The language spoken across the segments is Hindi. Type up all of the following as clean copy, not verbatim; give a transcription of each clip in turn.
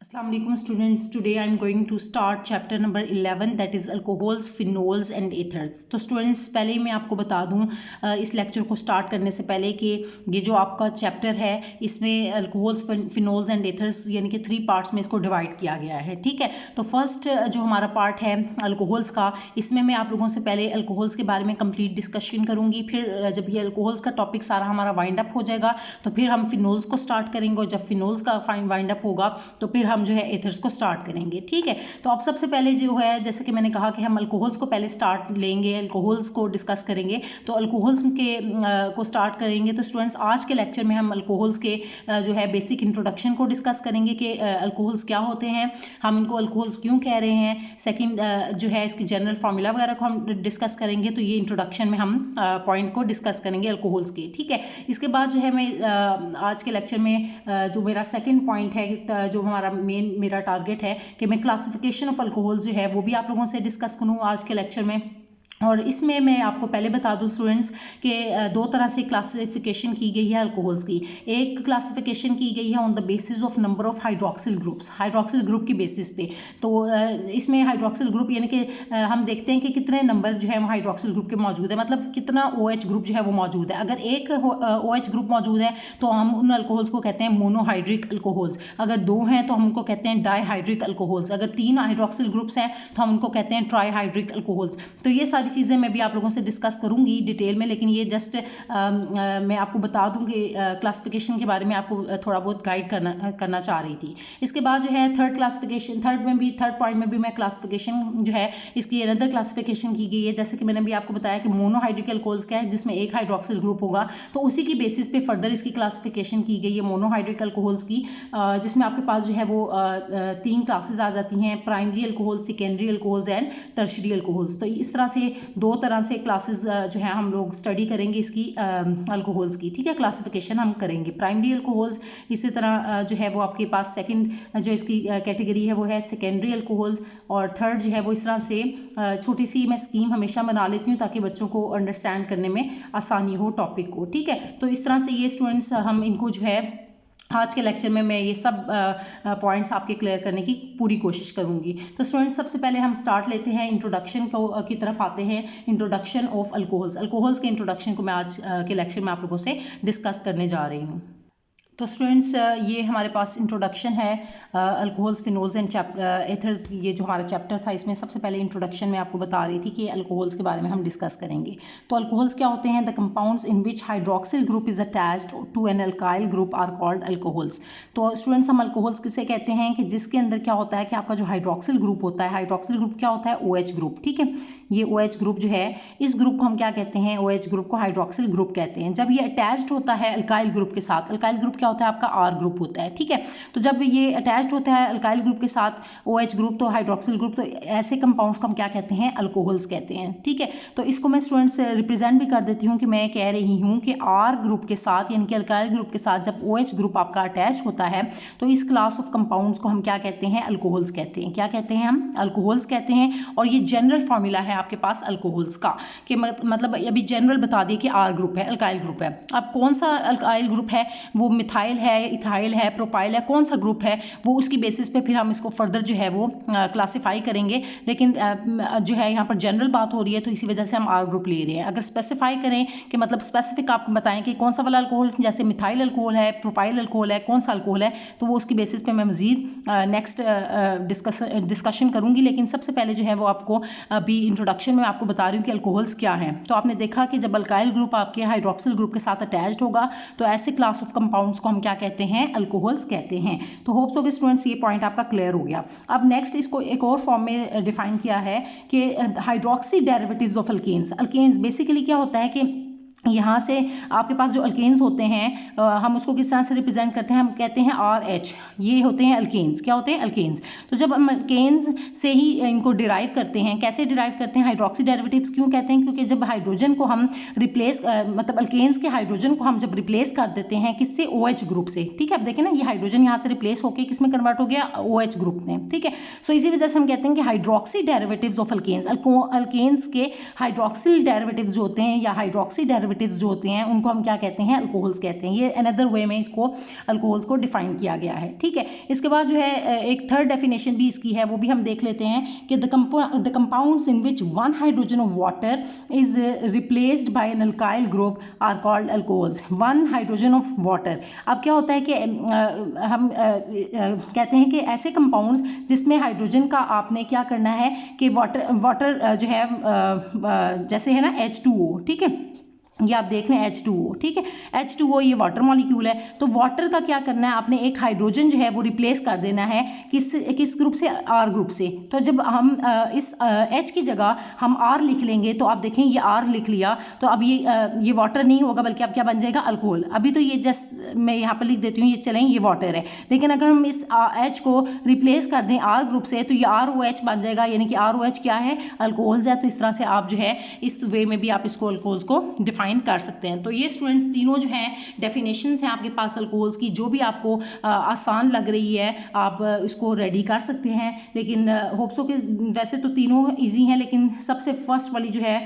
Assalamu alaikum students. Today I am going to start chapter number 11 that is alcohols, phenols and ethers. तो students पहले ही मैं आपको बता दूं इस लेक्चर को स्टार्ट करने से पहले कि ये जो आपका चैप्टर है इसमें अल्कोहल्स, फिनोल्स एंड एथर्स यानी कि 3 पार्ट्स में इसको डिवाइड किया गया है। ठीक है, तो फर्स्ट जो हमारा पार्ट है अल्कोहल्स का, इसमें मैं आप लोगों से पहले अल्कोहल्स के बारे में कंप्लीट डिस्कशन करूंगी। फिर जब ये अल्कोहल्स का टॉपिक सारा हमारा वाइंड अप हो जाएगा तो फिर हम फिनोल्स को स्टार्ट करेंगे, और जब फिनोल्स का वाइंड अप होगा तो फिर हम जो है एथर्स को स्टार्ट करेंगे। ठीक है, तो अब सबसे पहले जो है जैसे कि मैंने कहा कि हम अल्कोहल्स को पहले स्टार्ट लेंगे, अल्कोहल्स को डिस्कस करेंगे। तो अल्कोहल्स के को स्टार्ट करेंगे तो स्टूडेंट्स आज के लेक्चर में हम अल्कोहल्स के जो है बेसिक इंट्रोडक्शन को डिस्कस करेंगे कि अल्कोहल्स क्या होते हैं, हम इनको अल्कोहल्स क्यों कह रहे हैं। सेकेंड जो है इसकी जनरल फार्मूला वगैरह को हम डिस्कस करेंगे। तो ये इंट्रोडक्शन में हम पॉइंट को डिस्कस करेंगे अल्कोहल्स के। ठीक है, इसके बाद जो है मैं आज के लेक्चर में जो मेरा सेकेंड पॉइंट है, जो हमारा मेरा टारगेट है कि मैं क्लासिफिकेशन ऑफ अल्कोहल जो है वो भी आप लोगों से डिस्कस करूँ आज के लेक्चर में। और इसमें मैं आपको पहले बता दूं स्टूडेंट्स कि 2 तरह से क्लासिफिकेशन की गई है अल्कोहल्स की। एक क्लासिफिकेशन की गई है on the basis of number of hydroxyl groups, hydroxyl group की बेसिस पे। तो इसमें हाइड्रोक्सिल ग्रुप यानी कि हम देखते हैं कि कितने नंबर जो है वो हाइड्रोक्सिल ग्रुप के मौजूद है, मतलब कितना OH ग्रुप जो है वो मौजूद है। अगर एक OH ग्रुप मौजूद है तो हम उन अल्कोहल्स को कहते हैं मोनोहाइड्रिक अल्कोहल्स, अगर 2 हैं तो हम उनको कहते हैं डाईहाइड्रिक अल्कोहल्स, अगर 3 हाइड्रोक्सिल ग्रुप्स हैं तो हम उनको कहते हैं ट्राईहाइड्रिक अल्कोहल्स। तो ये सारी चीज़ें मैं भी आप लोगों से डिस्कस करूंगी डिटेल में, लेकिन ये जस्ट मैं आपको बता दूं कि क्लासिफिकेशन के बारे में आपको थोड़ा बहुत गाइड करना चाह रही थी। इसके बाद जो है थर्ड क्लासिफिकेशन, थर्ड पॉइंट में भी मैं क्लासिफिकेशन जो है इसकी अनदर क्लासिफिकेशन की गई है। जैसे कि मैंने भी आपको बताया कि मोनोहाइड्रिक अल्कोहल्स क्या है, जिसमें एक हाइड्रोक्सिल ग्रुप होगा, तो उसी की बेसिस पे फर्दर इसकी क्लासिफिकेशन की गई है मोनोहाइड्रिक अल्कोहल्स की, जिसमें आपके पास जो है वो 3 क्लासेस आ जाती हैं, primary alcohols, secondary alcohols and tertiary alcohols. तो इस तरह से 2 तरह से क्लासेस जो है हम लोग स्टडी करेंगे इसकी अल्कोहल्स की। ठीक है, क्लासिफिकेशन हम करेंगे प्राइमरी अल्कोहल्स, इसी तरह जो है वो आपके पास सेकंड जो इसकी कैटेगरी है वो है सेकेंडरी अल्कोहल्स, और थर्ड जो है वो इस तरह से छोटी सी मैं स्कीम हमेशा बना लेती हूँ ताकि बच्चों को अंडरस्टैंड करने में आसानी हो टॉपिक को। ठीक है, तो इस तरह से ये स्टूडेंट्स हम इनको जो है आज के लेक्चर में मैं ये सब पॉइंट्स आपके क्लियर करने की पूरी कोशिश करूंगी। तो स्टूडेंट्स सबसे पहले हम स्टार्ट लेते हैं इंट्रोडक्शन की तरफ आते हैं। इंट्रोडक्शन ऑफ अल्कोहल्स, अल्कोहल्स के इंट्रोडक्शन को मैं आज के लेक्चर में आप लोगों से डिस्कस करने जा रही हूँ। तो स्टूडेंट्स ये हमारे पास इंट्रोडक्शन है अल्कोहल्स, फिनोल्स एंड एथर्स, ये जो हमारा चैप्टर था इसमें सबसे पहले इंट्रोडक्शन में आपको बता रही थी कि अल्कोहल्स के बारे में हम डिस्कस करेंगे। तो अल्कोहल्स क्या होते हैं? The compounds in which hydroxyl group is attached to an alkyl group are called alcohols. तो स्टूडेंट्स हम अल्कोहल्स किसे कहते हैं कि जिसके अंदर क्या होता है कि आपका जो हाइड्रोक्सिल ग्रुप होता है, हाइड्रोक्सिल ग्रुप क्या होता है? OH group. ठीक है, ये OH ग्रुप जो है इस ग्रुप को हम क्या कहते हैं? OH ग्रुप को हाइड्रोक्सिल ग्रुप कहते हैं। जब ये अटैच्ड होता है अल्काइल ग्रुप के साथ, अल्काइल ग्रुप क्या होता है आपका? R ग्रुप होता है। ठीक है, तो जब ये अटैच्ड होता है अल्काइल ग्रुप के साथ OH ग्रुप, तो हाइड्रोक्सिल ग्रुप, तो ऐसे कंपाउंड्स को हम क्या कहते हैं? अल्कोहल्स कहते हैं। ठीक है, तो इसको मैं स्टूडेंट्स रिप्रेजेंट भी कर देती हूँ कि मैं कह रही हूँ कि R ग्रुप के साथ यानी कि अल्काइल ग्रुप के साथ जब OH ग्रुप आपका अटैच होता है तो इस क्लास ऑफ कंपाउंड्स को हम क्या कहते हैं? अल्कोहल्स कहते हैं। क्या कहते हैं? हम अल्कोहल्स कहते हैं। और ये जनरल फार्मूला है आपके पास अल्कोहल्स का, कि मतलब अभी जनरल बता दिए कि R ग्रुप है, अल्काइल ग्रुप है। अब कौन सा अल्काइल ग्रुप है? वो मिथाइल है, इथाइल है, प्रोपाइल है, कौन सा ग्रुप है वो उसकी बेसिस पे फिर हम इसको फर्दर जो है वो क्लासिफाई करेंगे। लेकिन जो है यहाँ पर जनरल बात हो रही है तो इसी वजह से हम R ग्रुप ले रहे हैं। अगर स्पेसिफाई करें कि मतलब स्पेसिफिक आपको बताएं कि कौन सा वाला अल्कोहल, जैसे मिथाइल अल्कोहल है, प्रोपाइल अल्कोहल है, कौन सा अल्कोहल है, तो वो उसकी बेसिस पे मैं मजीद नेक्स्ट डिस्कशन करूंगी। लेकिन सबसे पहले जो है वो आपको अभी इंट्रोडक्शन में आपको बता रही हूँ कि अल्कोहल्स क्या हैं। तो आपने देखा कि जब अल्काइल ग्रुप आपके हाइड्रोक्सिल ग्रुप के साथ अटैच्ड होगा तो ऐसे क्लास ऑफ कंपाउंड्स को हम क्या कहते हैं? अल्कोहल्स कहते हैं। तो होप्स सो कि स्टूडेंट्स ये पॉइंट आपका क्लियर हो गया। अब नेक्स्ट इसको एक और फॉर्म में डिफाइन किया है कि hydroxy derivatives of alkanes. Alkanes basically क्या होता है कि यहाँ से आपके पास जो अल्केन्स होते हैं हम उसको किस तरह से रिप्रेजेंट करते हैं? हम कहते हैं RH, ये होते हैं अल्केन्स। क्या होते हैं? अल्केन्स। तो जब हम अल्केन्स से ही इनको डिराइव करते हैं, कैसे डिराइव करते हैं? हाइड्रोक्सी डेरिवेटिव्स क्यों कहते हैं? क्योंकि जब हाइड्रोजन को हम रिप्लेस मतलब अल्केन्स के हाइड्रोजन को हम जब रिप्लेस कर देते हैं किससे? OH ग्रुप से। ठीक है, अब देखें ना, ये हाइड्रोजन यहाँ से रिप्लेस होकर किस में कन्वर्ट हो गया? OH ग्रुप में। ठीक है, सो इसी वजह से हम कहते हैं कि hydroxy derivatives of alkanes, alkanes के हाइड्रोक्सिल डेरिवेटिव्स जो होते हैं या हाइड्रोक्सी डेरिवेटिव्स डेरिवेटिव्स जो होते हैं उनको हम क्या कहते हैं, अल्कोहल्स कहते हैं। ये अनदर वे में इसको अल्कोहल्स को डिफाइन किया गया है, ठीक है। इसके बाद जो है एक थर्ड डेफिनेशन भी इसकी है, वो भी हम देख लेते हैं कि the compounds in which one hydrogen of water is replaced by an alkyl group are called alcohols. One hydrogen of water, अब क्या होता है कि हम कहते हैं कि ऐसे कंपाउंड्स जिसमें हाइड्रोजन का आपने क्या करना है कि वाटर जो है जैसे है ना H2O, ठीक है, ये आप देख लें H2O, ठीक है, H2O ये वाटर मॉलिक्यूल है। तो वाटर का क्या करना है आपने, एक हाइड्रोजन जो है वो रिप्लेस कर देना है किस ग्रुप से, R ग्रुप से। तो जब हम इस H की जगह हम R लिख लेंगे तो आप देखें ये R लिख लिया तो अब ये वाटर नहीं होगा बल्कि अब क्या बन जाएगा, अल्कोहल। अभी तो ये जस्ट मैं यहाँ पर लिख देती हूँ, ये चलें ये वाटर है, लेकिन अगर हम इस H को रिप्लेस कर दें R ग्रुप से तो ये ROH बन जाएगा, यानी कि ROH क्या है, अल्कोहल्स है। तो इस तरह से आप जो है इस वे में भी आप इसको अल्कोहल्स को डिफाइन कर सकते हैं। तो ये स्टूडेंट्स तीनों जो हैं डेफिनेशंस हैं आपके पास अल्कोहल्स की, जो भी आपको आसान लग रही है आप इसको रेडी कर सकते हैं। लेकिन होप सो कि वैसे तो तीनों इजी हैं, लेकिन सबसे फर्स्ट वाली जो है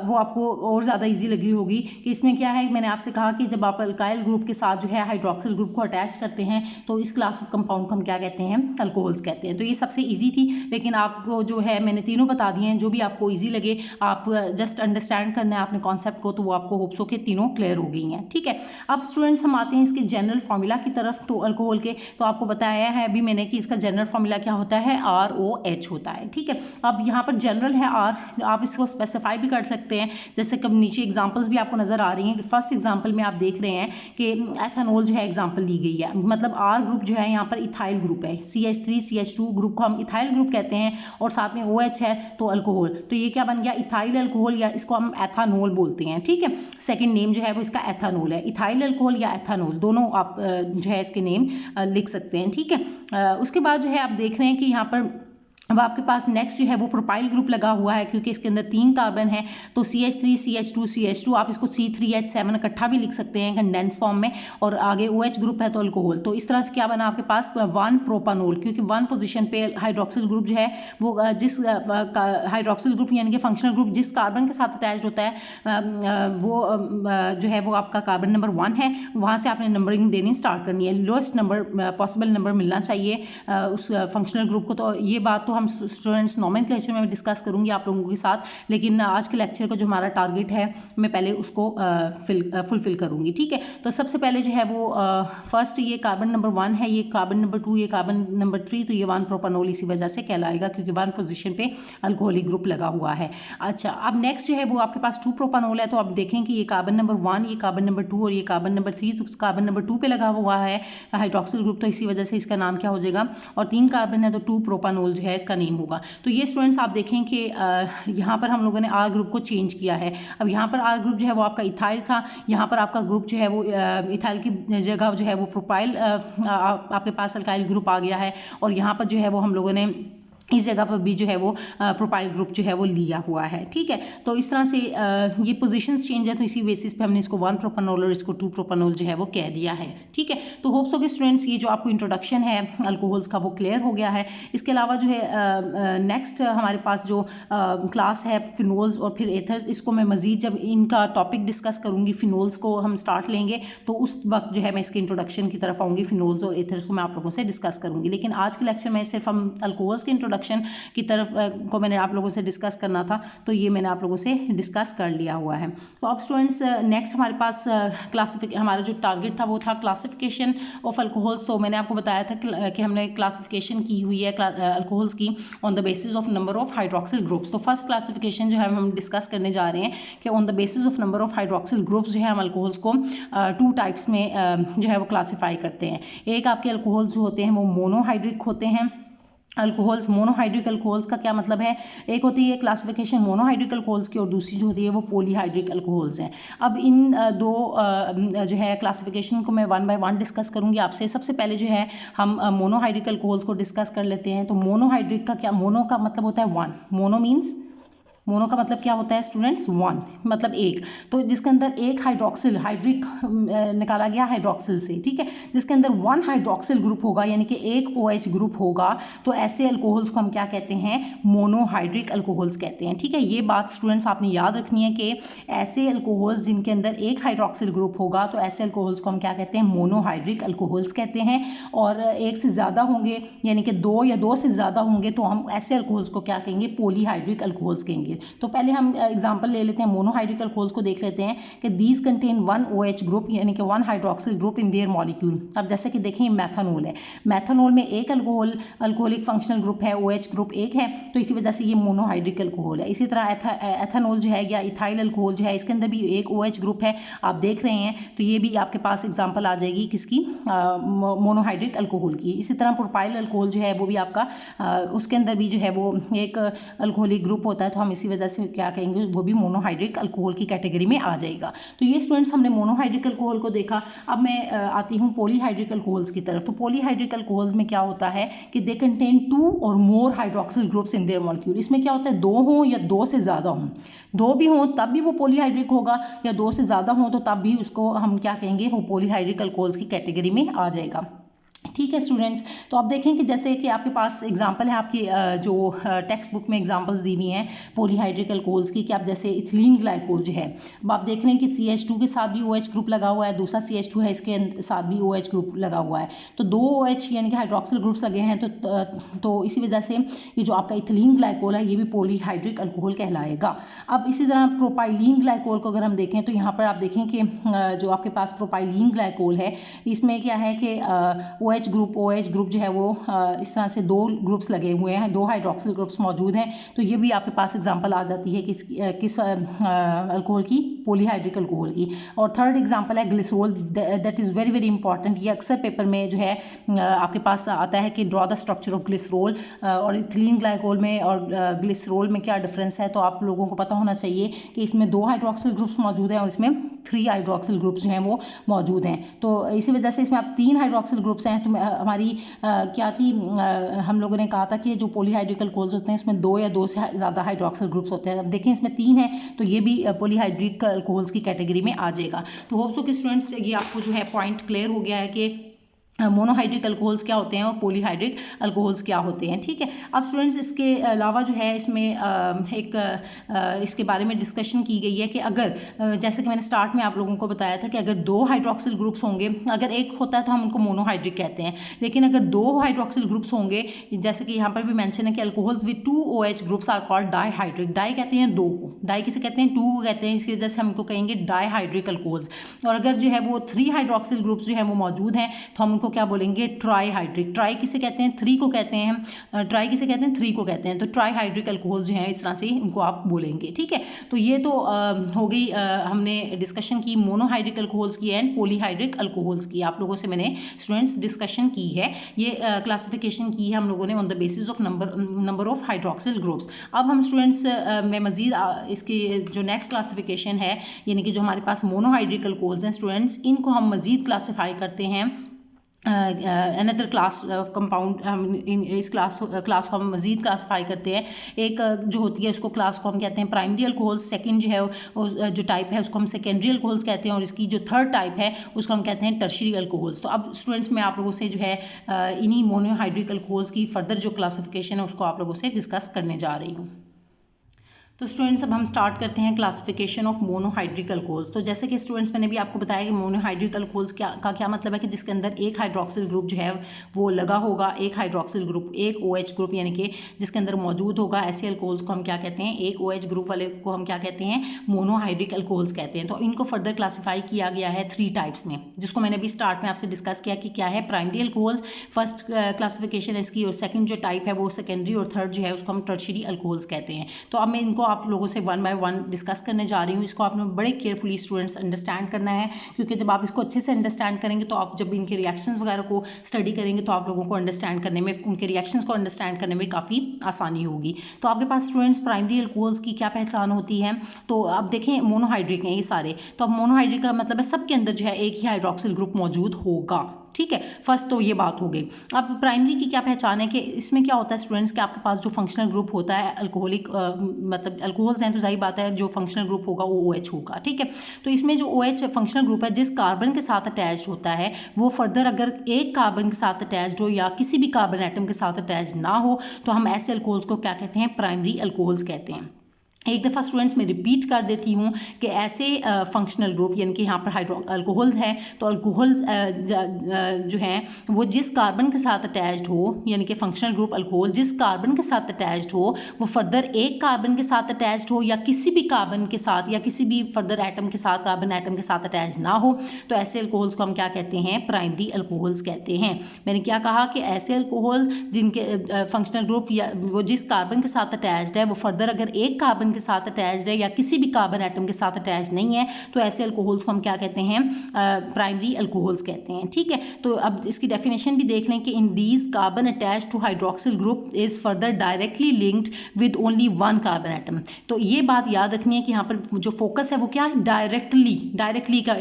वो आपको और ज़्यादा इजी लगी होगी कि इसमें क्या है, मैंने आपसे कहा कि जब आप अल्काइल ग्रुप के साथ जो है हाइड्रोक्सिल ग्रुप को अटैच करते हैं तो इस क्लास ऑफ कंपाउंड को हम क्या कहते हैं, अल्कोहल्स कहते हैं। तो ये सबसे ईजी थी, लेकिन आपको जो है मैंने तीनों बता दिए हैं, जो भी आपको ईजी लगे आप जस्ट अंडरस्टैंड करना है आपने कॉन्सेप्ट को, तो वो आपको होप्सो के तीनों क्लियर हो गई हैं, ठीक है। अब स्टूडेंट्स हम आते हैं इसके जनरल फार्मूला की तरफ। तो अल्कोहल के तो आपको बताया है अभी मैंने कि इसका जनरल फार्मूला क्या होता है, ROH होता है, ठीक है। अब यहाँ पर जनरल है R, आप इसको स्पेसिफाई भी कर सकते हैं, जैसे कब नीचे एग्जांपल्स भी आपको नजर आ रही हैं कि फर्स्ट एग्जांपल में आप देख रहे हैं कि एथेनॉल जो है एग्जांपल ली गई है, मतलब R ग्रुप जो है यहाँ पर इथाइल ग्रुप है, CH3 CH2 ग्रुप को हम इथाइल ग्रुप कहते हैं और साथ में OH है तो अल्कोहल। तो ये क्या बन गया, इथाइल अल्कोहल, या इसको हम एथानॉल बोलते हैं, ठीक है। सेकंड नेम जो है वो इसका एथानॉल है, इथाइल अल्कोहल या एथानॉल दोनों आप जो है इसके नेम लिख सकते हैं, ठीक है। उसके बाद जो है आप देख रहे हैं कि यहाँ पर अब आपके पास नेक्स्ट जो है वो प्रोपाइल ग्रुप लगा हुआ है, क्योंकि इसके अंदर 3 कार्बन है। तो CH3 CH2 CH2 आप इसको C3H7 इकट्ठा भी लिख सकते हैं कंडेंस फॉर्म में, और आगे OH ग्रुप है तो अल्कोहल। तो इस तरह से क्या बना आपके पास 1 प्रोपानोल, क्योंकि 1 पोजीशन पे हाइड्रोक्सिल ग्रुप जो है वो जिस हाइड्रोक्सिल ग्रुप यानी कि फंक्शनल ग्रुप जिस कार्बन के साथ अटैच्ड होता है वो जो है वो आपका कार्बन नंबर 1 है। वहाँ से आपने नंबरिंग देनी स्टार्ट करनी है, लोएस्ट नंबर पॉसिबल नंबर मिलना चाहिए उस फंक्शनल ग्रुप को। तो ये बात तो हम स्टूडेंट्स नोमेनक्लेचर में डिस्कस करूंगी आप लोगों के साथ, लेकिन आज के लेक्चर का जो हमारा टारगेट है मैं पहले उसको फुलफिल करूंगी, ठीक है। तो सबसे पहले जो है वो फर्स्ट ये कार्बन नंबर 1 है, ये कार्बन नंबर 2, ये कार्बन नंबर 3, तो ये 1 प्रोपानोल इसी वजह से कहलाएगा क्योंकि 1 पोजीशन पे अल्कोहलिक ग्रुप लगा हुआ है। अच्छा, अब नेक्स्ट जो है वो आपके पास 2 प्रोपानोल है, तो आप देखें कि ये कार्बन नंबर 1, ये कार्बन नंबर 2 और ये कार्बन नंबर 3, तो कार्बन नंबर 2 पे लगा हुआ है हाइड्रोक्सिल ग्रुप, तो इसी वजह से इसका नाम क्या हो जाएगा, और 3 कार्बन है तो 2 प्रोपानोल जो है इसका नेम होगा। तो ये स्टूडेंट्स आप देखें कि यहाँ पर हम लोगों ने R ग्रुप को चेंज किया है। अब यहाँ पर R ग्रुप जो है वो आपका इथाइल था, यहाँ पर आपका ग्रुप जो है वो इथाइल की जगह जो है वो प्रोपाइल आपके पास अल्काइल ग्रुप आ गया है, और यहाँ पर जो है वो हम लोगों ने इस जगह पर भी जो है वो प्रोपाइल ग्रुप जो है वो लिया हुआ है, ठीक है। तो इस तरह से ये पोजीशंस चेंज है, तो इसी बेसिस पे हमने इसको 1 प्रोपानोल और इसको 2 प्रोपानोल जो है वो कह दिया है, ठीक है। तो होप्स हो कि स्टूडेंट्स ये जो आपको इंट्रोडक्शन है अल्कोहल्स का वो क्लियर हो गया है। इसके अलावा जो है नेक्स्ट हमारे पास जो क्लास है फिनोल्स और फिर एथर्स, इसको मैं मजीद जब इनका टॉपिक डिस्कस करूंगी, फिनोल्स को हम स्टार्ट लेंगे तो उस वक्त जो है मैं इसके इंट्रोडक्शन की तरफ आऊँगी, फिनोल्स और एथर्स को मैं आप लोगों से डिस्कस करूंगी। लेकिन आज के लेक्चर में सिर्फ हम अल्कोहल्स के इंट्रोडक्शन की तरफ को मैंने आप लोगों से डिस्कस करना था, तो ये मैंने आप लोगों से डिस्कस कर लिया हुआ है। तो अब स्टूडेंट्स नेक्स्ट हमारे पास हमारा जो टारगेट था वो था क्लासिफिकेशन ऑफ अल्कोहल्स। तो मैंने आपको बताया था कि हमने क्लासिफिकेशन की हुई है अल्कोहल्स की on the basis of number of hydroxyl groups. तो फर्स्ट क्लासिफिकेशन जो है हम डिस्कस करने जा रहे हैं कि on the basis of number of hydroxyl groups जो है हम अल्कोहल्स को 2 टाइप्स में जो है वो क्लासीफाई करते हैं। एक आपके अल्कोहल्स जो होते हैं वो मोनोहाइड्रिक होते हैं अल्कोहल्स। मोनोहाइड्रिक अल्कोहल्स का क्या मतलब है, एक होती है क्लासिफिकेशन मोनोहाइड्रिक अल्कोहल्स की और दूसरी जो होती है वो पॉलीहाइड्रिक अल्कोहल्स हैं। अब इन दो जो है क्लासिफिकेशन को मैं 1 बाय 1 डिस्कस करूंगी आपसे। सबसे पहले जो है हम मोनोहाइड्रिक अल्कोहल्स को डिस्कस कर लेते हैं। तो मोनोहाइड्रिक का क्या, मोनो का मतलब होता है 1, मोनो मीन्स मोनो का मतलब क्या होता है स्टूडेंट्स, वन, मतलब एक। तो जिसके अंदर एक हाइड्रोक्सिल, हाइड्रिक निकाला गया हाइड्रोक्सिल से, ठीक है, जिसके अंदर वन हाइड्रोक्सिल ग्रुप होगा यानी कि एक OH ग्रुप होगा, तो ऐसे अल्कोहल्स को हम क्या कहते हैं, मोनोहाइड्रिक अल्कोहल्स कहते हैं। ठीक है, ये बात स्टूडेंट्स आपने याद रखनी है कि ऐसे अल्कोहल्स जिनके अंदर एक हाइड्रोक्सिल ग्रुप होगा तो ऐसे अल्कोहल्स को हम क्या कहते हैं, मोनोहाइड्रिक अल्कोहल्स कहते हैं। और एक से ज़्यादा होंगे यानी कि दो या दो से ज़्यादा होंगे तो हम ऐसे अल्कोहल्स को क्या कहेंगे, पॉलीहाइड्रिक अल्कोहल्स कहेंगे। तो पहले हम एग्जांपल ले लेते हैं, मोनोहाइड्रिक अल्कोहल्स को देख लेते हैं कि these contain one OH group यानी कि one hydroxyl group in their molecule. अब जैसे कि देखें मैथनॉल है, मैथनॉल में एक अल्कोहलिक फंक्शनल ग्रुप है, OH ग्रुप एक है, तो इसी वजह से ये मोनोहाइड्रिक अल्कोहल है। इसी तरह एथेनॉल जो है या इथाइल अल्कोहल जो है, इसके अंदर भी एक OH ग्रुप है, आप देख रहे हैं, तो ये भी आपके पास एग्जांपल आ जाएगी किसकी, मोनोहाइड्रिक अल्कोहल की। इसी तरह प्रोपाइल अल्कोहल जो है वो भी आपका उसके अंदर भी जो है वो एक अल्कोहलिक ग्रुप होता है, तो हम इसी वजह से क्या कहेंगे, वो भी मोनोहाइड्रिक अल्कोहल की कैटेगरी में आ जाएगा। तो ये स्टूडेंट्स हमने मोनोहाइड्रिक अल्कोहल को देखा। अब मैं आती हूँ पॉलीहाइड्रिक अल्कोहल्स की तरफ। तो पॉलीहाइड्रिक अल्कोहल्स में क्या होता है कि दे contain two or more hydroxyl groups in their molecule. इसमें क्या होता है, दो हों या दो से ज़्यादा हों, दो भी हों तब भी वो पॉलीहाइड्रिक होगा, या दो से ज़्यादा हों तो तब भी उसको हम क्या कहेंगे, वो पॉलीहाइड्रिक अल्कोहल्स की कैटेगरी में आ जाएगा। ठीक है स्टूडेंट्स, तो आप देखें कि जैसे कि आपके पास एग्जांपल है, आपकी जो टेक्स्ट बुक में एग्जांपल्स दी हुई हैं पॉलीहाइड्रिक अल्कोहल्स की, कि आप जैसे इथिलीन ग्लाइकोल जो है, अब आप देख रहे हैं कि CH2 के साथ भी OH ग्रुप लगा हुआ है, दूसरा CH2 है इसके साथ भी OH ग्रुप लगा हुआ है, तो दो OH यानी कि हाइड्रोक्सिल ग्रुप्स लगे हैं, तो इसी वजह से ये जो आपका इथिलीन ग्लाइकोल है ये भी पॉलीहाइड्रिक अल्कोहल कहलाएगा। अब इसी तरह प्रोपाइलीन ग्लाइकोल को अगर हम देखें तो यहाँ पर आप देखें कि जो आपके पास प्रोपाइलीन ग्लाइकोल है, इसमें क्या है कि OH ग्रुप जो है वो इस तरह से दो ग्रुप्स लगे हुए हैं, दो हाइड्रोक्सिल ग्रुप्स मौजूद हैं, तो ये भी आपके पास एग्जांपल आ जाती है किस अल्कोहल की, पॉलीहाइड्रिक अल्कोहल की। और थर्ड एग्जांपल है glycerol, that is very very important. ये अक्सर पेपर में जो है आपके पास आता है कि draw the structure of glycerol, और इथिलीन ग्लाइकोल में और ग्लिसरॉल में क्या डिफरेंस है, तो आप लोगों को पता होना चाहिए कि इसमें दो हाइड्रोक्सिल ग्रुप्स मौजूद हैं और इसमें 3 हाइड्रोक्सिल ग्रुप्स जो हैं वो मौजूद हैं। तो इसी वजह से इसमें आप 3 हाइड्रोक्सिल ग्रुप्स हैं, तो हमारी क्या थी, हम लोगों ने कहा था कि जो पॉलीहाइड्रिक अल्कोहल्स होते हैं इसमें दो या दो से ज़्यादा हाइड्रोक्सिल ग्रुप्स होते हैं। अब देखें इसमें 3 हैं, तो ये भी पॉलीहाइड्रिक अल्कोहल्स की कैटेगरी में आ जाएगा। तो होप सो कि स्टूडेंट्स ये आपको जो है पॉइंट क्लियर हो गया है कि मोनोहाइड्रिक अल्कोहल्स क्या होते हैं और पॉलीहाइड्रिक अल्कोहल्स क्या होते हैं। ठीक है, अब स्टूडेंट्स इसके अलावा जो है इसमें एक इसके बारे में डिस्कशन की गई है कि अगर जैसे कि मैंने स्टार्ट में आप लोगों को बताया था कि अगर दो हाइड्रोक्सिल ग्रुप्स होंगे, अगर एक होता है तो हम उनको मोनोहाइड्रिक कहते हैं, लेकिन अगर दो हाइड्रोक्सिल ग्रुप्स होंगे, जैसे कि यहाँ पर भी मेंशन है कि alcohols with 2 OH groups are called dihydric. Di कहते हैं दो को, डाई किसे कहते हैं, 2 को कहते हैं, इसी वजह से हम इनको कहेंगे डाईहाइड्रिक अल्कोहल्स। और अगर जो है वो 3 हाइड्रोक्सिल ग्रुप्स जो है वो मौजूद हैं तो हम उनको क्या बोलेंगे, ट्राईहाइड्रिक। ट्राई किसे कहते हैं, 3 को कहते हैं, ट्राई किसे कहते हैं, 3 को कहते हैं, तो ट्राईहाइड्रिक अल्कोहल जो है इस तरह से इनको आप बोलेंगे। ठीक है, तो ये तो हो गई, हमने डिस्कशन की मोनोहाइड्रिक अल्कोहल्स की एंड पॉलीहाइड्रिक अल्कोहल्स की, आप लोगों से मैंने स्टूडेंट्स डिस्कशन की है, ये क्लासिफिकेशन की है हम लोगों ने on the basis of number of hydroxyl groups. अब हम स्टूडेंट्स में मजीद इसकी जो नेक्स्ट क्लासिफिकेशन है, यानी कि जो हमारे पास मोनोहाइड्रिक अल्कोहल्स हैं स्टूडेंट्स, इनको हम मजीद क्लासीफाई करते हैं अनदर क्लास ऑफ कंपाउंड। इस क्लास को हम मजीद क्लासीफाई करते हैं। एक जो होती है उसको क्लास को हम कहते हैं प्राइमरी अल्कोहल्स, सेकंड जो है जो टाइप है उसको हम सेकेंडरी अल्कोहल्स कहते हैं, और इसकी जो थर्ड टाइप है उसको हम कहते हैं टर्शियरी अल्कोहल्स। तो अब स्टूडेंट्स मैं आप लोगों से जो है इन्हीं मोनोहाइड्रिक अल्कोहल्स की फर्दर जो क्लासिफिकेशन है उसको आप लोगों से डिस्कस करने जा रही हूँ। तो स्टूडेंट्स अब हम स्टार्ट करते हैं क्लासिफिकेशन ऑफ मोनोहाइड्रिक अल्कोहल्स। तो जैसे कि स्टूडेंट्स मैंने भी आपको बताया कि मोनोहाइड्रिक अल्कोहल्स क्या मतलब है कि जिसके अंदर एक हाइड्रोक्सिल ग्रुप जो है वो लगा होगा, एक हाइड्रोक्सिल ग्रुप, एक OH ग्रुप यानी कि जिसके अंदर मौजूद होगा, ऐसे अल्कोहल्स को हम क्या कहते हैं, एक OH ग्रुप वाले को हम क्या कहते हैं, मोनोहाइड्रिक अल्कोहल्स कहते हैं। तो इनको फर्दर क्लासीफाई किया गया है 3 टाइप्स में, जिसको मैंने भी स्टार्ट में आपसे डिस्कस किया कि क्या है, प्राइमरी अल्कोहल्स फर्स्ट क्लासिफिकेशन है इसकी, और सेकंड जो टाइप है वो सेकेंडरी, और थर्ड जो है उसको हम टर्शियरी अल्कोहल्स कहते हैं। तो अब मैं इनको आप लोगों से 1 बाय 1 डिस्कस करने जा रही हूँ। इसको आपने बड़े केयरफुली स्टूडेंट्स अंडरस्टैंड करना है, क्योंकि जब आप इसको अच्छे से अंडरस्टैंड करेंगे तो आप जब इनके रिएक्शंस वगैरह को स्टडी करेंगे तो आप लोगों को अंडरस्टैंड करने में, उनके रिएक्शंस को अंडरस्टैंड करने में काफ़ी आसानी होगी। तो आपके पास स्टूडेंट्स प्राइमरी अल्कोहल्स की क्या पहचान होती है, तो आप देखें मोनोहाइड्रिक हैं ये सारे, तो अब मोनोहाइड्रिक का मतलब है सबके अंदर जो है एक ही हाइड्रोक्सिल ग्रुप मौजूद होगा। ठीक है, फर्स्ट तो ये बात हो गई। अब प्राइमरी की क्या पहचान है कि इसमें क्या होता है स्टूडेंट्स के आपके पास जो फंक्शनल ग्रुप होता है अल्कोहलिक मतलब अल्कोहल्स हैं तो जाहिर बात है जो फंक्शनल ग्रुप होगा वो OH होगा, ठीक है। तो इसमें जो OH फंक्शनल ग्रुप है जिस कार्बन के साथ अटैच होता है वो फर्दर अगर एक कार्बन के साथ अटैच्ड हो या किसी भी कार्बन एटम के साथ अटैच ना हो तो हम ऐसे अल्कोहल्स को क्या कहते हैं, प्राइमरी अल्कोहल्स कहते हैं। एक दफ़ा स्टूडेंट्स मैं रिपीट कर देती हूँ कि ऐसे फंक्शनल ग्रुप यानी कि यहाँ पर हाइड्रो अल्कोहल है तो अल्कोहल जो हैं वो जिस कार्बन के साथ अटैच्ड हो यानी कि फंक्शनल ग्रुप अल्कोहल जिस कार्बन के साथ अटैच्ड हो वो फर्दर एक कार्बन के साथ अटैच्ड हो या किसी भी कार्बन के साथ या किसी भी फर्दर एटम के साथ कार्बन एटम के साथ अटैच ना हो तो ऐसे अल्कोहल्स को हम क्या कहते हैं, प्राइमरी अल्कोहल्स कहते हैं। मैंने क्या कहा कि ऐसे अल्कोहल्स जिनके फंक्शनल ग्रुप या वो जिस कार्बन के साथ अटैच्ड है वो फर्दर अगर एक कार्बन के साथ अटैच्ड है या किसी भी कार्बन एटम के साथ अटैच नहीं है तो ऐसे अल्कोहल्स को हम क्या कहते हैं, प्राइमरी अल्कोहल्स कहते हैं, ठीक है। तो अब इसकी डेफिनेशन भी देख लें कि in these carbon attached to hydroxyl group is further directly linked with only one carbon atom. तो ये बात याद रखनी है कि यहाँ पर जो फोकस है वो क्या है, डायरेक्टली का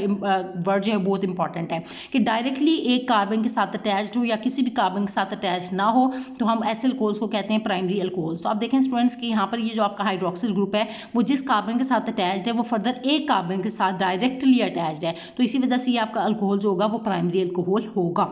वर्ड जो है बहुत इंपॉर्टेंट है कि डायरेक्टली एक कार्बन के साथ अटैच्ड हो या किसी भी कार्बन के साथ अटैच ना हो तो हम ऐसे अल्कोहल्स को कहते हैं प्राइमरी अल्कोहल्स। तो आप देखें स्टूडेंट्स कि यहाँ पर ये जो आपका हाइड्रोक्सिल ग्रुप है वो जिस कार्बन के साथ अटैच्ड है वो फर्दर एक कार्बन के साथ डायरेक्टली अटैच्ड है तो इसी वजह से ये आपका अल्कोहल जो होगा वो प्राइमरी अल्कोहल होगा।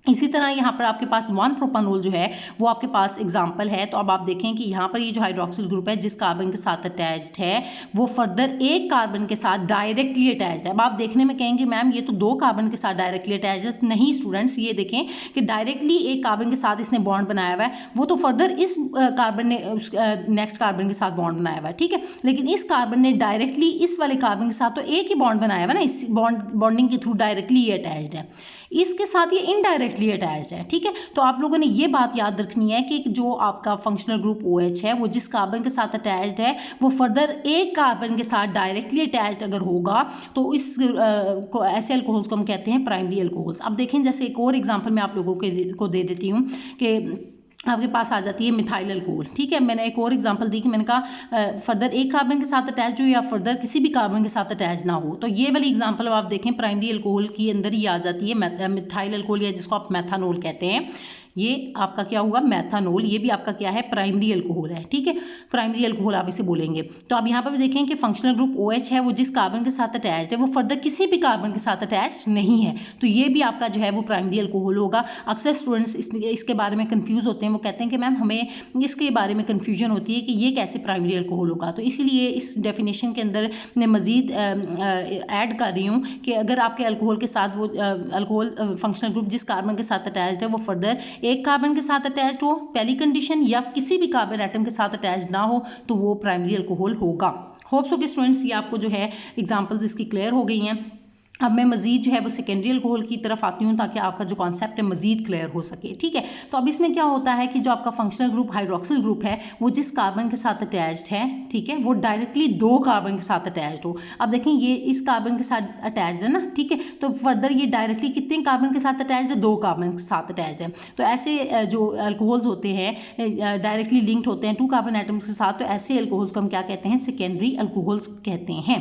इसी तरह यहाँ पर आपके पास 1 प्रोपानोल जो है वो आपके पास एग्जाम्पल है। तो अब आप देखें कि यहाँ पर ये जो हाइड्रोक्सिल ग्रुप है जिस कार्बन के साथ अटैच्ड है वो फर्दर एक कार्बन के साथ डायरेक्टली अटैच्ड है। अब आप देखने में कहेंगे मैम ये तो 2 कार्बन के साथ डायरेक्टली अटैच्ड है। नहीं स्टूडेंट्स, ये देखें कि डायरेक्टली एक कार्बन के साथ इसने बॉन्ड बनाया हुआ है वो तो फर्दर इस कार्बन ने उस नेक्स्ट कार्बन के साथ बॉन्ड बनाया हुआ है, ठीक है। लेकिन इस कार्बन ने डायरेक्टली इस वाले कार्बन के साथ तो एक ही बॉन्ड बनाया हुआ है ना, इस बॉन्डिंग के थ्रू डायरेक्टली ये अटैच्ड है, इसके साथ ये इनडायरेक्टली अटैच्ड है, ठीक है। तो आप लोगों ने ये बात याद रखनी है कि जो आपका फंक्शनल ग्रुप OH है वो जिस कार्बन के साथ अटैच्ड है वो फर्दर एक कार्बन के साथ डायरेक्टली अटैच्ड अगर होगा तो इस को ऐसे अल्कोहल्स को हम कहते हैं प्राइमरी अल्कोहल्स। अब देखें जैसे एक और एग्जांपल मैं आप लोगों को दे देती हूँ कि आपके पास आ जाती है मिथाइल अल्कोहल, ठीक है। मैंने एक और एग्जांपल दी कि मैंने कहा फर्दर एक कार्बन के साथ अटैच हो या फर्दर किसी भी कार्बन के साथ अटैच ना हो। तो ये वाली एग्जांपल अब आप देखें प्राइमरी अल्कोहल की अंदर ही आ जाती है मिथाइल अल्कोहल या जिसको आप मेथानोल कहते हैं। ये आपका क्या होगा, मेथानोल। ये भी आपका क्या है, प्राइमरी अल्कोहल है, ठीक है। प्राइमरी अल्कोहल आप इसे बोलेंगे। तो अब यहाँ पर भी देखें कि फंक्शनल ग्रुप OH है वो जिस कार्बन के साथ अटैच्ड है वो फर्दर किसी भी कार्बन के साथ अटैच नहीं है तो ये भी आपका जो है वो प्राइमरी अल्कोहल होगा। अक्सर स्टूडेंट्स इसके बारे में कंफ्यूज होते हैं, वो कहते हैं कि मैम हमें इसके बारे में कन्फ्यूजन होती है कि ये कैसे प्राइमरी अल्कोहल होगा। तो इसीलिए इस डेफिनेशन के अंदर मैं मजीद ऐड कर रही हूँ कि अगर आपके अल्कोहल के साथ वो अल्कोहल फंक्शनल ग्रुप जिस कार्बन के साथ अटैच्ड है वो फर्दर एक कार्बन के साथ अटैच्ड हो पहली कंडीशन या किसी भी कार्बन एटम के साथ अटैच्ड ना हो तो वो प्राइमरी अल्कोहल होगा। होप सो कि स्टूडेंट्स ये आपको जो है एग्जांपल्स इसकी क्लियर हो गई हैं। अब मैं मजीद जो है वो सेकेंडरी अल्कोहल की तरफ आती हूँ ताकि आपका जो कॉन्सेप्ट है मजीद क्लियर हो सके, ठीक है। तो अब इसमें क्या होता है कि जो आपका फंक्शनल ग्रुप हाइड्रोक्सिल ग्रुप है वो जिस कार्बन के साथ अटैच्ड है, ठीक है, वो डायरेक्टली 2 कार्बन के साथ अटैच्ड हो। अब देखें ये इस कार्बन के साथ अटैच्ड है ना, ठीक है। तो फर्दर ये डायरेक्टली कितने कार्बन के साथ अटैच्ड है, 2 कार्बन के साथ अटैच्ड है। तो ऐसे जो अल्कोहल्स होते हैं डायरेक्टली लिंक्ड होते हैं 2 कार्बन एटम्स के साथ, तो ऐसे अल्कोहल्स को हम क्या कहते हैं, सेकेंडरी अल्कोहल्स कहते हैं।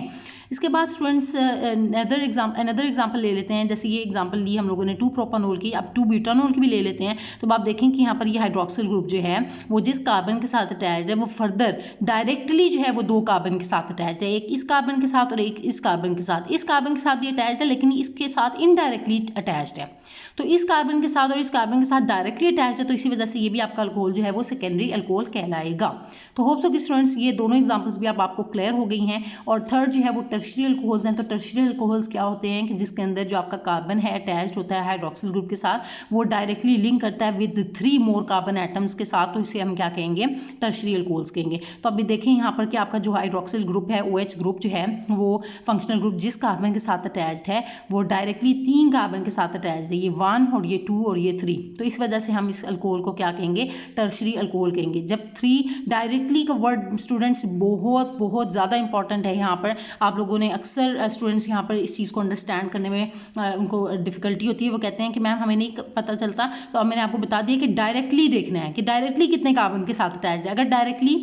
इसके बाद स्टूडेंट्स अनदर एग्जांपल ले लेते हैं। जैसे ये एग्जांपल ली हम लोगों ने 2 प्रोपानोल की, अब 2 ब्यूटानोल की भी ले लेते हैं। तो आप देखें कि यहाँ पर ये हाइड्रोक्सिल ग्रुप जो है वो जिस कार्बन के साथ अटैच्ड है वो फर्दर डायरेक्टली जो है वो 2 कार्बन के साथ अटैच्ड है, एक इस कार्बन के साथ और एक इस कार्बन के साथ। इस कार्बन के साथ भी अटैच्ड है लेकिन इसके साथ इनडायरेक्टली अटैच्ड है। तो इस कार्बन के साथ और इस कार्बन के साथ डायरेक्टली अटैच्ड है तो इसी वजह से ये भी आपका अल्कोहल जो है वो सेकेंडरी अल्कोहल कहलाएगा। तो होप सो कि स्टूडेंट्स ये दोनों एग्जांपल्स भी आपको क्लियर हो गई हैं। और थर्ड जो है वो टर्शियरी अल्कोहल्स हैं। तो टर्शियरी अल्कोहल्स क्या होते हैं कि जिसके अंदर जो आपका कार्बन है अटैच्ड होता है हाइड्रोक्सिल ग्रुप के साथ, वो डायरेक्टली लिंक करता है विद 3 मोर कार्बन एटम्स के साथ, तो इसे हम क्या कहेंगे, टर्शियरी अल्कोहल्स कहेंगे। तो अभी देखें यहाँ पर कि आपका जो हाइड्रोक्सिल ग्रुप है OH ग्रुप जो है वो फंक्शनल ग्रुप जिस कार्बन के साथ अटैच्ड है वो डायरेक्टली 3 कार्बन के साथ अटैच्ड है, ये 1 और ये 2 और ये 3। तो इस वजह से हम इस अल्कोहल को क्या कहेंगे, टर्शियरी अल्कोहल कहेंगे। जब 3 डायरेक्टली का वर्ड स्टूडेंट्स बहुत बहुत ज़्यादा इंपॉर्टेंट है। यहाँ पर आप लोगों ने अक्सर स्टूडेंट्स यहाँ पर इस चीज़ को अंडरस्टैंड करने में उनको डिफिकल्टी होती है। वो कहते हैं कि मैम हमें नहीं पता चलता। तो अब मैंने आपको बता दिया कि डायरेक्टली देखना है कि डायरेक्टली कितने कार्बन के साथ अटैच्ड है। अगर डायरेक्टली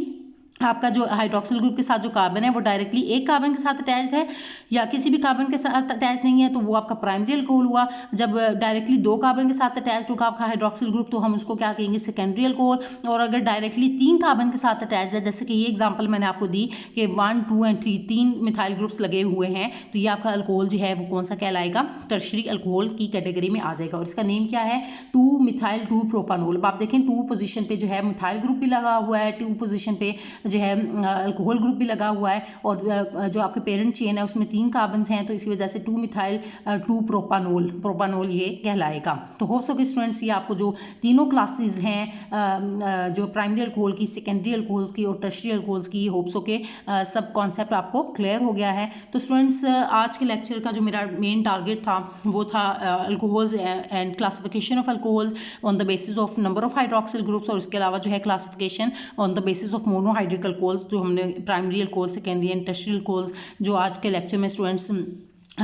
आपका जो हाइड्रोक्सिल ग्रुप के साथ जो कार्बन है वो डायरेक्टली एक कार्बन के साथ अटैच्ड है या किसी भी कार्बन के साथ अटैच नहीं है तो वो आपका प्राइमरी अल्कोहल हुआ। जब डायरेक्टली दो कार्बन के साथ अटैच्ड होगा आपका हाइड्रोक्सिल ग्रुप तो हम उसको क्या कहेंगे, सेकेंडरी अल्कोहल। और अगर डायरेक्टली तीन कार्बन के साथ अटैच्ड है, जैसे कि ये एग्जांपल मैंने आपको दी कि 1, 2 एंड 3 तीन मिथाइल ग्रुप्स लगे हुए हैं, तो ये आपका अल्कोहल जो है वो कौन सा कहलाएगा, टर्शरी अल्कोहल की कैटेगरी में आ जाएगा। और इसका नेम क्या है, 2 मिथाइल 2 प्रोपानोल। अब आप देखें 2 पोजीशन पे जो है मिथाइल ग्रुप भी लगा हुआ है, 2 पोजीशन पे जो है अल्कोहल ग्रुप भी लगा हुआ है, और जो आपके पेरेंट चेन है उसमें 3 कार्बन हैं, तो इसी वजह से 2 मिथाइल 2 प्रोपानोल ये कहलाएगा। तो होप्स ऑफ स्टूडेंट्स ये आपको जो तीनों क्लासेस हैं जो प्राइमरी अल्कोहल की, सेकेंडरी अल्कोहल की और टर्शरी अल्कोहल्स की, होप्स के सब कॉन्सेप्ट आपको क्लियर हो गया है। तो स्टूडेंट्स आज के लेक्चर का जो मेरा मेन टारगेट था वो था alcohols and classification of alcohols on the basis of number of hydroxyl groups, और इसके अलावा जो है classification on the basis of monohydric alcohols, जो हमने primary alcohol, secondary and tertiary alcohols जो आज के लेक्चर में स्टूडेंट्स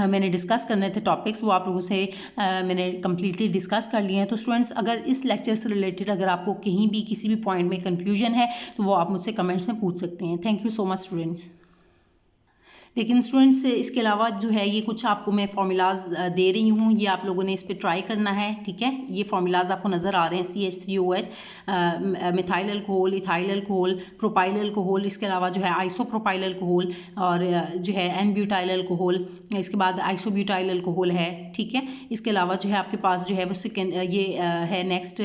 मैंने डिस्कस करने थे टॉपिक्स, वो आप लोगों से मैंने कम्प्लीटली डिस्कस कर लिए हैं। तो स्टूडेंट्स अगर इस लेक्चर से रिलेटेड अगर आपको कहीं भी किसी भी पॉइंट में कन्फ्यूजन है तो वो आप मुझसे कमेंट्स में पूछ सकते हैं। Thank you so much students. लेकिन स्टूडेंट्स इसके अलावा जो है ये कुछ आपको मैं फार्मूलाज दे रही हूँ, ये आप लोगों ने इस पर ट्राई करना है, ठीक है। ये फार्मूलाज आपको नज़र आ रहे हैं, CH3OH, methyl alcohol, ethyl alcohol, propyl alcohol, इसके अलावा जो है आइसोप्रोपाइल अल्कोहल और जो है एन ब्यूटाइल अल्कोहल, इसके बाद आइसोब्यूटाइल अल्कोहल है, ठीक है। इसके अलावा जो है आपके पास जो है वो है नेक्स्ट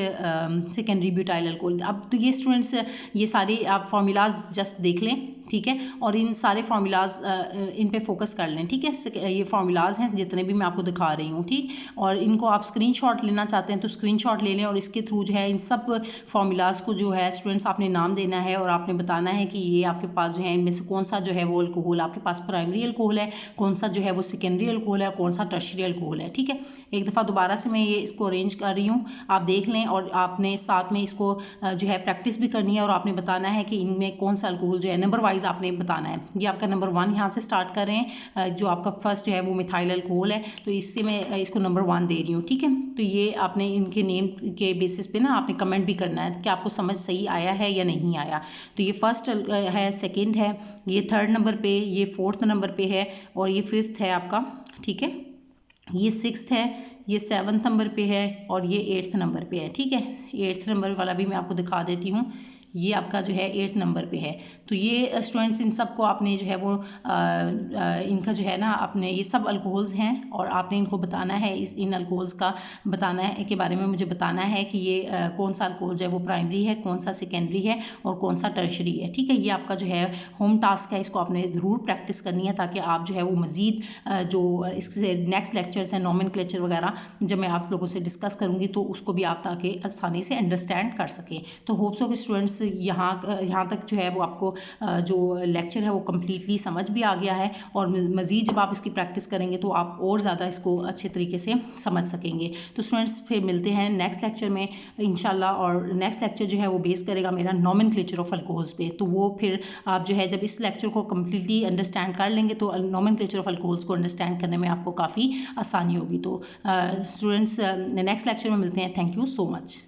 सेकेंडरी ब्यूटाइल अल्कोहल। अब तो ये स्टूडेंट्स ये सारे आप फार्मूलाज जस्ट देख लें, ठीक है, और इन सारे फार्मूलाज इन पे फोकस कर लें, ठीक है। ये फार्मूलाज हैं जितने भी मैं आपको दिखा रही हूँ, ठीक, और इनको आप स्क्रीनशॉट लेना चाहते हैं तो स्क्रीनशॉट ले लें, और इसके थ्रू जो है इन सब फार्मूलाज को जो है स्टूडेंट्स आपने नाम देना है और आपने बताना है कि ये आपके पास जो है इनमें से कौन सा जो है वो अल्कोहल आपके पास प्राइमरी अल्कोहल है, कौन सा जो है वो सेकेंडरी अल्कोहल है, कौन सा टर्शरी अल्कोहल है, ठीक है। एक दफ़ा दोबारा से मैं ये इसको अरेंज कर रही हूँ, आप देख लें, और आपने साथ में इसको जो है प्रैक्टिस भी करनी है, और आपने बताना है कि इनमें कौन सा अल्कोहल जो है नंबर वाइज आपने बताना है। ये आपका नंबर 1 यहाँ से स्टार्ट कर रहे हैं, जो आपका फर्स्ट जो है वो मिथाइल अल्कोहल है, तो इससे मैं इसको नंबर 1 दे रही हूँ, ठीक है। तो ये आपने इनके नेम के बेसिस पे ना आपने कमेंट भी करना है कि आपको समझ सही आया है या नहीं आया। तो ये फर्स्ट है, सेकंड है, ये थर्ड नंबर पे, ये फोर्थ नंबर पे है, और ये फिफ्थ है आपका, ठीक है, ये सिक्स्थ है, ये 7th नंबर पे है, और ये 8th नंबर पे है, ठीक है। 8th नंबर वाला भी मैं आपको दिखा देती हूँ, ये आपका जो है 8th नंबर पे है। तो ये स्टूडेंट्स इन सब को आपने जो है वो इनका जो है ना आपने ये सब अल्कोहल्स हैं, और आपने इनको बताना है, इन अल्कोहल्स का बताना है के बारे में मुझे बताना है कि ये कौन सा अल्कोहल जो है वो प्राइमरी है, कौन सा सेकेंडरी है और कौन सा टर्शरी है, ठीक है। ये आपका जो है होम टास्क है, इसको आपने ज़रूर प्रैक्टिस करनी है ताकि आप जो है वो मज़ीद जो इससे नेक्स्ट लेक्चर्स हैं, नोमेनक्लेचर वगैरह जब मैं आप लोगों से डिस्कस करूँगी तो उसको भी आप ताकि आसानी से अंडरस्टैंड कर सकें। तो होप्स ऑफ स्टूडेंट्स यहाँ तक जो है वो आपको जो लेक्चर है वो कम्प्लीटली समझ भी आ गया है, और मज़ीद जब आप इसकी प्रैक्टिस करेंगे तो आप और ज़्यादा इसको अच्छे तरीके से समझ सकेंगे। तो स्टूडेंट्स फिर मिलते हैं नेक्स्ट लेक्चर में इंशाल्लाह, और नेक्स्ट लेक्चर जो है वो बेस करेगा मेरा नोमेनक्लेचर ऑफ अल्कोहल्स पे। तो वो फिर आप जो है जब इस लेक्चर को कम्प्लीटली अंडरस्टैंड कर लेंगे तो नोमेनक्लेचर ऑफ अल्कोहल्स को अंडरस्टैंड करने में आपको काफ़ी आसानी होगी। तो स्टूडेंट्स नेक्स्ट लेक्चर में मिलते हैं। Thank you so much.